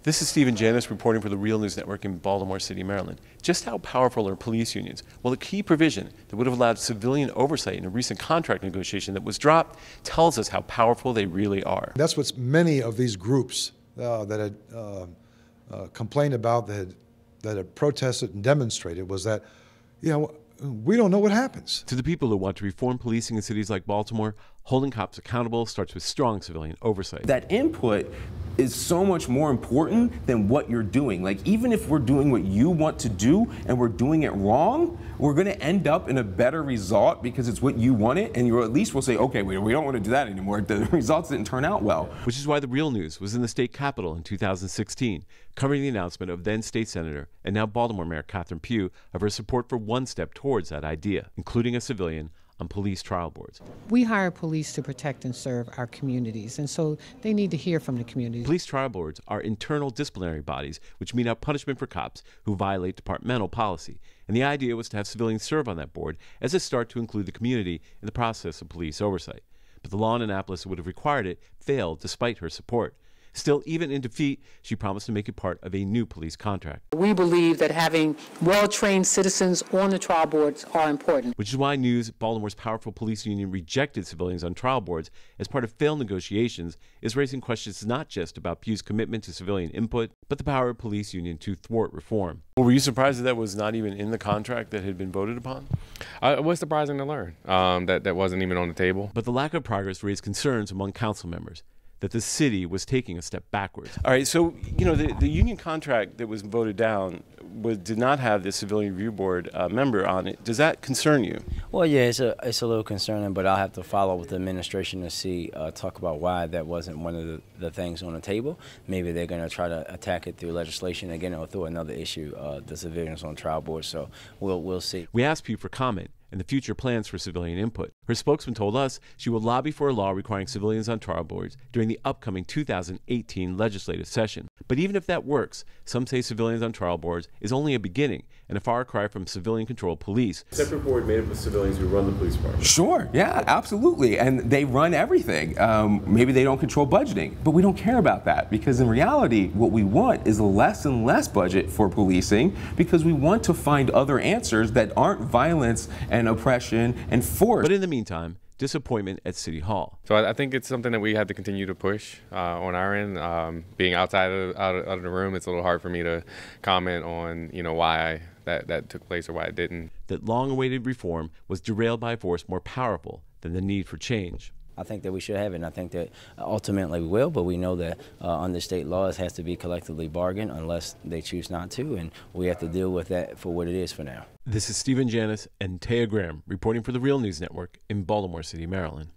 This is Stephen Janis reporting for the Real News Network in Baltimore City, Maryland. Just how powerful are police unions? Well, a key provision that would have allowed civilian oversight in a recent contract negotiation that was dropped tells us how powerful they really are. That's what many of these groups that had complained about, that had protested and demonstrated, was that, we don't know what happens. To the people who want to reform policing in cities like Baltimore, holding cops accountable starts with strong civilian oversight. That input is so much more important than what you're doing. Like, even if we're doing what you want to do and we're doing it wrong, we're going to end up in a better result because it's what you wanted, and you at least will say, okay, we don't want to do that anymore. The results didn't turn out well. Which is why the Real News was in the state capitol in 2016, covering the announcement of then state senator and now Baltimore Mayor Pughs of her support for one step towards that idea, including a civilian on police trial boards. We hire police to protect and serve our communities, and so they need to hear from the community. Police trial boards are internal disciplinary bodies which mete out punishment for cops who violate departmental policy. And the idea was to have civilians serve on that board as a start to include the community in the process of police oversight. But the law in Annapolis that would have required it failed despite her support. Still, even in defeat, she promised to make it part of a new police contract. We believe that having well-trained citizens on the trial boards are important. Which is why News, Baltimore's powerful police union, rejected civilians on trial boards as part of failed negotiations, is raising questions not just about Pugh's commitment to civilian input, but the power of police union to thwart reform. Well, were you surprised that was not even in the contract that had been voted upon? It was surprising to learn that wasn't even on the table. But the lack of progress raised concerns among council members that the city was taking a step backwards. All right, so, the union contract that was voted down did not have the Civilian Review Board member on it. Does that concern you? Well, yeah, it's a little concerning, but I'll have to follow with the administration to see, talk about why that wasn't one of the things on the table. Maybe they're going to try to attack it through legislation again or through another issue, the civilians on trial board, so we'll see. We asked Pugh for comment and the future plans for civilian input. Her spokesman told us she will lobby for a law requiring civilians on trial boards during the upcoming 2018 legislative session. But even if that works, some say civilians on trial boards is only a beginning and a far cry from civilian-controlled police. A separate board made up of civilians who run the police department. Sure, yeah, absolutely. And they run everything. Maybe they don't control budgeting, but we don't care about that because in reality, what we want is less and less budget for policing because we want to find other answers that aren't violence and oppression and force. But in the meantime, disappointment at City Hall. So I think it's something that we have to continue to push on our end. Being outside of the room, it's a little hard for me to comment on why that took place or why it didn't. That long-awaited reform was derailed by a force more powerful than the need for change. I think that we should have it, and I think that ultimately we will, but we know that under state laws it has to be collectively bargained unless they choose not to, and we have to deal with that for what it is for now. This is Stephen Janis and Taya Graham reporting for the Real News Network in Baltimore City, Maryland.